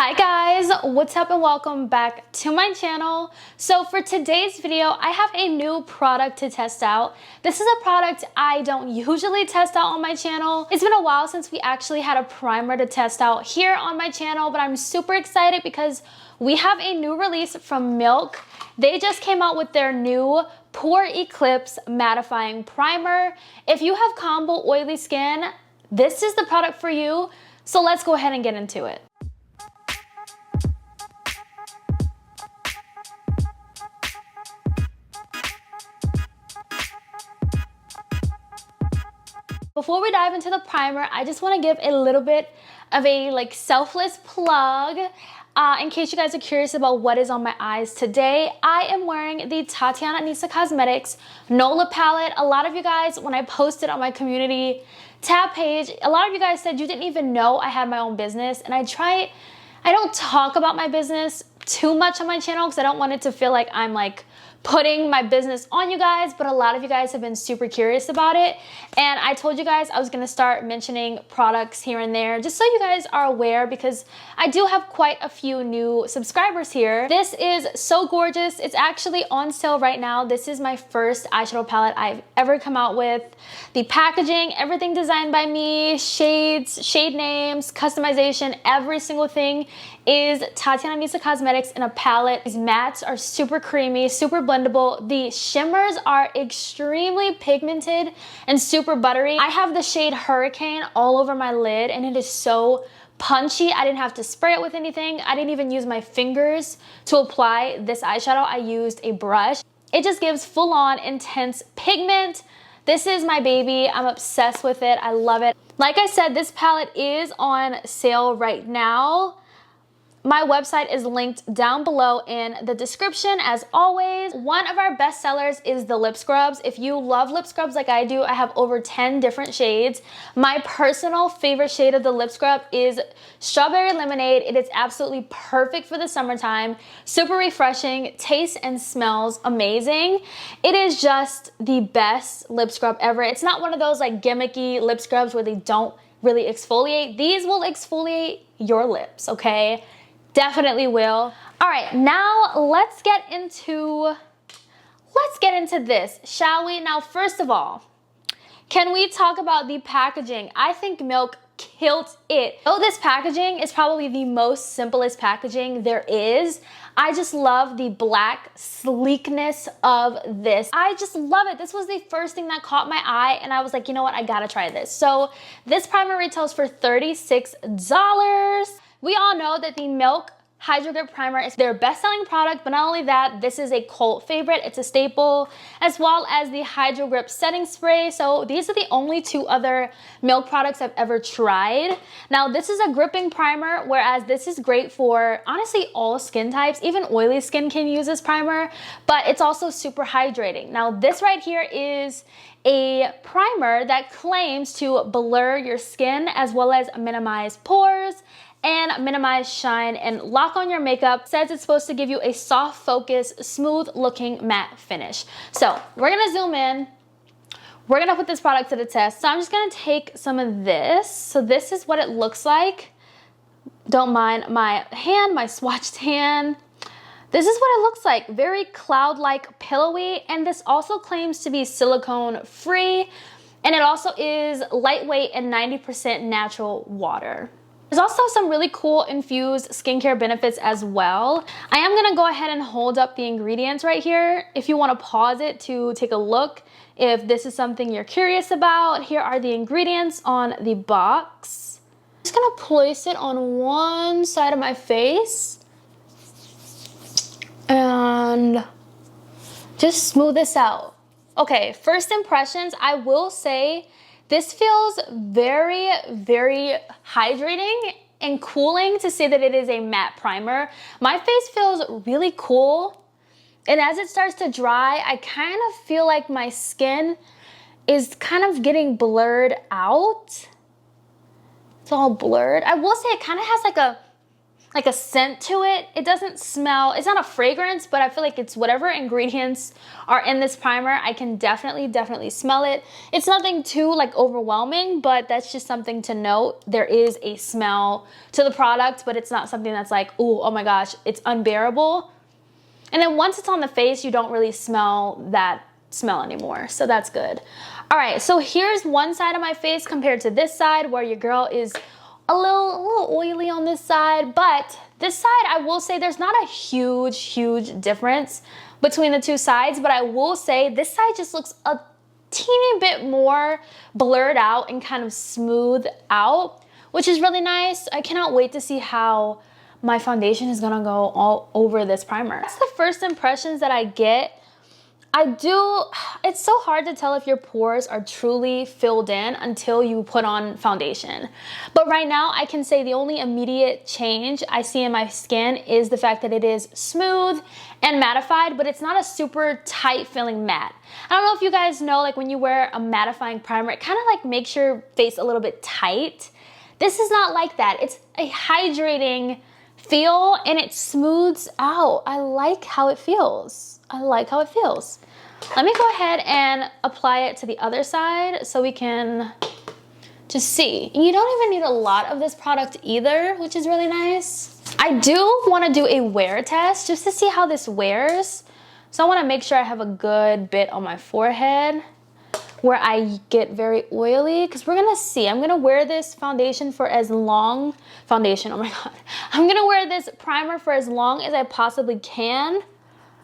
Hi guys, what's up and welcome back to my channel. So for today's video, I have a new product to test out. This is a product I don't usually test out on my channel. It's been a while since we actually had a primer to test out here on my channel, but I'm super excited because we have a new release from Milk. They just came out with their new Pore Eclipse Mattifying Primer. If you have combo oily skin, this is the product for you. So let's go ahead and get into it. Before we dive into the primer, I just want to give a little bit of a selfless plug in case you guys are curious about what is on my eyes today. I am wearing the Tatiannaanesa Cosmetics Nola palette. A lot of you guys, when I posted on my community tab page, a lot of you guys said you didn't even know I had my own business, and I don't talk about my business too much on my channel because I don't want it to feel like I'm putting my business on you guys, but a lot of you guys have been super curious about it, and I told you guys I was gonna start mentioning products here and there just so you guys are aware, because I do have quite a few new subscribers here. This is so gorgeous. It's actually on sale right now. This is my first eyeshadow palette I've ever come out with. The packaging, everything designed by me, shades, shade names, customization, every single thing is Tatiannaanesa Cosmetics in a palette. These mattes are super creamy, super blendable. The shimmers are extremely pigmented and super buttery. I have the shade Hurricane all over my lid, and it is so punchy. I didn't have to spray it with anything. I didn't even use my fingers to apply this eyeshadow. I used a brush. It just gives full-on intense pigment. This is my baby. I'm obsessed with it. I love it. Like I said, this palette is on sale right now. My website is linked down below in the description as always. One of our best sellers is the lip scrubs. If you love lip scrubs like I do, I have over 10 different shades. My personal favorite shade of the lip scrub is Strawberry Lemonade. It is absolutely perfect for the summertime. Super refreshing, tastes and smells amazing. It is just the best lip scrub ever. It's not one of those gimmicky lip scrubs where they don't really exfoliate. These will exfoliate your lips, okay? Definitely will. All right, now let's get into this, shall we? Now, first of all, can we talk about the packaging? I think Milk killed it. Though this packaging is probably the most simplest packaging there is, I just love the black sleekness of this. I just love it. This was the first thing that caught my eye, and I was like, you know what, I gotta try this. So this primer retails for $36. We all know that the Milk Hydro Grip Primer is their best-selling product, but not only that, this is a cult favorite. It's a staple, as well as the Hydro Grip Setting Spray. So these are the only two other Milk products I've ever tried. Now, this is a gripping primer, whereas this is great for, honestly, all skin types. Even oily skin can use this primer, but it's also super hydrating. Now, this right here is a primer that claims to blur your skin as well as minimize pores and minimize shine and lock on your makeup. It says it's supposed to give you a soft focus, smooth looking matte finish. So we're gonna zoom in. We're gonna put this product to the test. So I'm just gonna take some of this. So this is what it looks like. Don't mind my hand, my swatched hand. This is what it looks like. Very cloud-like, pillowy, and this also claims to be silicone free, and it also is lightweight and 90% natural water. There's also some really cool infused skincare benefits as well. I am gonna go ahead and hold up the ingredients right here. If you wanna pause it to take a look, if this is something you're curious about, here are the ingredients on the box. I'm just gonna place it on one side of my face and just smooth this out. Okay, first impressions, I will say, this feels very, very hydrating and cooling to say that it is a matte primer. My face feels really cool, and as it starts to dry, I kind of feel like my skin is kind of getting blurred out. It's all blurred. I will say it kind of has like a scent to it. It doesn't smell, it's not a fragrance, but I feel like it's whatever ingredients are in this primer, I can definitely smell it. It's nothing too like overwhelming, but that's just something to note. There is a smell to the product, but it's not something that's like, ooh, oh my gosh, it's unbearable. And then once it's on the face, you don't really smell that smell anymore, so that's good. All right, so here's one side of my face compared to this side where your girl is a little oily on this side, but this side, I will say there's not a huge difference between the two sides, but I will say this side just looks a teeny bit more blurred out and kind of smooth out, which is really nice. I cannot wait to see how my foundation is gonna go all over this primer. That's the first impressions that I get. It's so hard to tell if your pores are truly filled in until you put on foundation. But right now I can say the only immediate change I see in my skin is the fact that it is smooth and mattified, but it's not a super tight feeling matte. I don't know if you guys know, like when you wear a mattifying primer, it kind of like makes your face a little bit tight. This is not like that. It's a hydrating feel and it smooths out. I like how it feels. I like how it feels. Let me go ahead and apply it to the other side so we can just see. And you don't even need a lot of this product either, which is really nice. I do want to do a wear test just to see how this wears. So I want to make sure I have a good bit on my forehead where I get very oily, because we're gonna see. I'm gonna wear this foundation for as long, oh my God. I'm gonna wear this primer for as long as I possibly can,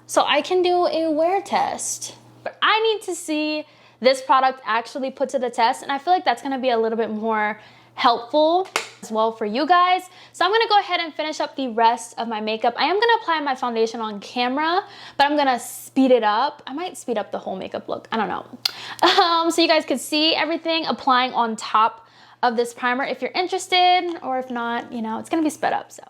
so I can do a wear test. But I need to see this product actually put to the test, and I feel like that's gonna be a little bit more helpful as well for you guys. So I'm gonna go ahead and finish up the rest of my makeup. I am gonna apply my foundation on camera, but I'm gonna speed it up. I might speed up the whole makeup look, I don't know. So you guys could see everything applying on top of this primer if you're interested, or if not, you know, it's gonna be sped up, so.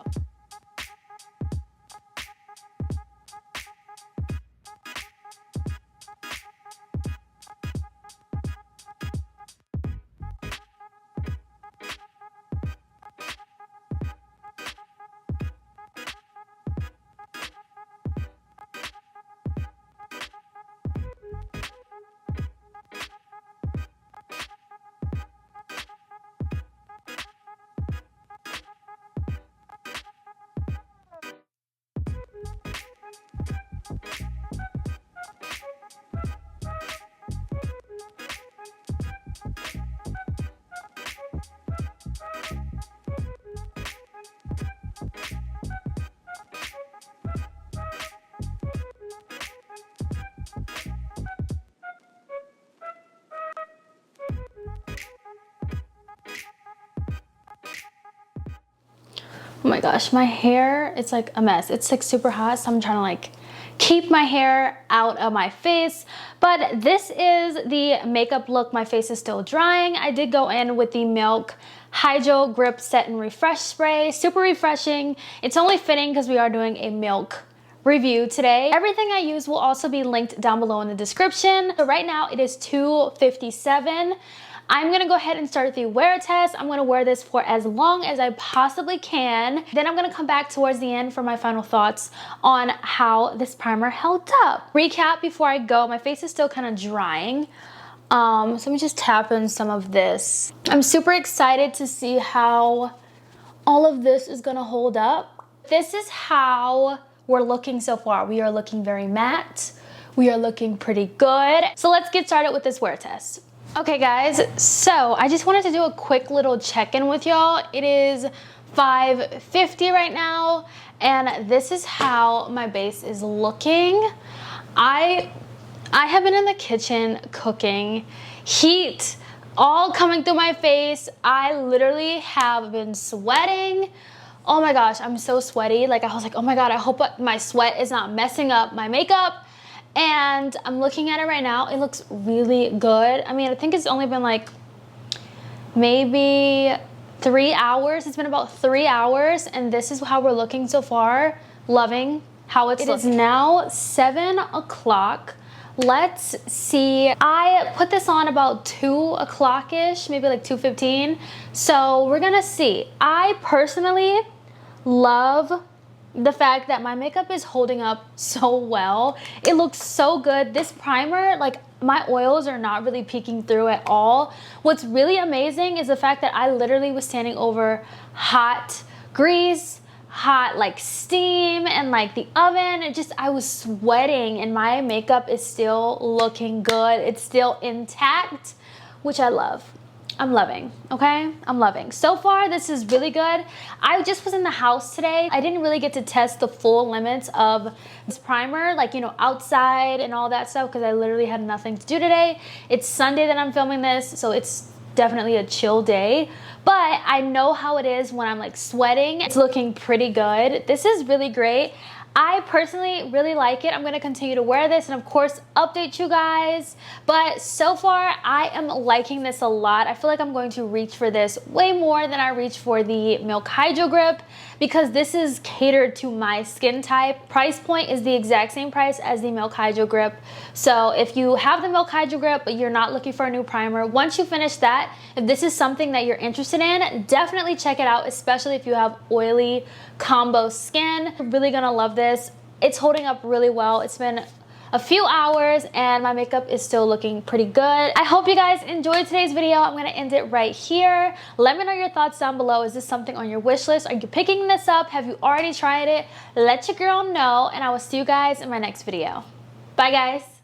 Oh my gosh, my hair, it's like a mess. It's like super hot, so I'm trying to like keep my hair out of my face. But this is the makeup look. My face is still drying. I did go in with the Milk Hydro Grip Set and Refresh Spray. Super refreshing. It's only fitting because we are doing a Milk review today. Everything I use will also be linked down below in the description. So right now it is 2:57. I'm gonna go ahead and start the wear test. I'm gonna wear this for as long as I possibly can. Then I'm gonna come back towards the end for my final thoughts on how this primer held up. Recap before I go, my face is still kind of drying. So let me just tap in some of this. I'm super excited to see how all of this is gonna hold up. This is how we're looking so far. We are looking very matte. We are looking pretty good. So let's get started with this wear test. Okay guys, so I just wanted to do a quick little check-in with y'all. It is 5:50 right now, and this is how my base is looking. I have been in the kitchen cooking, heat all coming through my face. I literally have been sweating. Oh my gosh, I'm so sweaty. Like I was like, oh my God, I hope my sweat is not messing up my makeup. And I'm looking at it right now. It looks really good. I mean, I think it's only been like maybe 3 hours. It's been about 3 hours, and this is how we're looking so far. Loving how it's looking. It is now 7 o'clock. Let's see. I put this on about 2 o'clock-ish, maybe like 2:15. So we're gonna see. I personally love the fact that my makeup is holding up so well. It looks so good. This primer, like, my oils are not really peeking through at all. What's really amazing is the fact that I literally was standing over hot grease, hot like steam, and like the oven. I was sweating, and my makeup is still looking good. It's still intact, which I love. I'm loving, okay? I'm loving. So far, this is really good. I just was in the house today. I didn't really get to test the full limits of this primer, like, you know, outside and all that stuff, because I literally had nothing to do today. It's Sunday that I'm filming this, so it's definitely a chill day. But I know how it is when I'm like sweating. It's looking pretty good. This is really great. I personally really like it. I'm going to continue to wear this and of course update you guys. But so far I am liking this a lot. I feel like I'm going to reach for this way more than I reach for the Milk Hydro Grip, because this is catered to my skin type. Price point is the exact same price as the Milk Hydro Grip. So if you have the Milk Hydro Grip but you're not looking for a new primer, once you finish that, if this is something that you're interested in, definitely check it out, especially if you have oily combo skin. You're really gonna love this. It's holding up really well. It's been a few hours and my makeup is still looking pretty good. I hope you guys enjoyed today's video. I'm gonna end it right here. Let me know your thoughts down below. Is this something on your wish list? Are you picking this up? Have you already tried it? Let your girl know, and I will see you guys in my next video. Bye guys.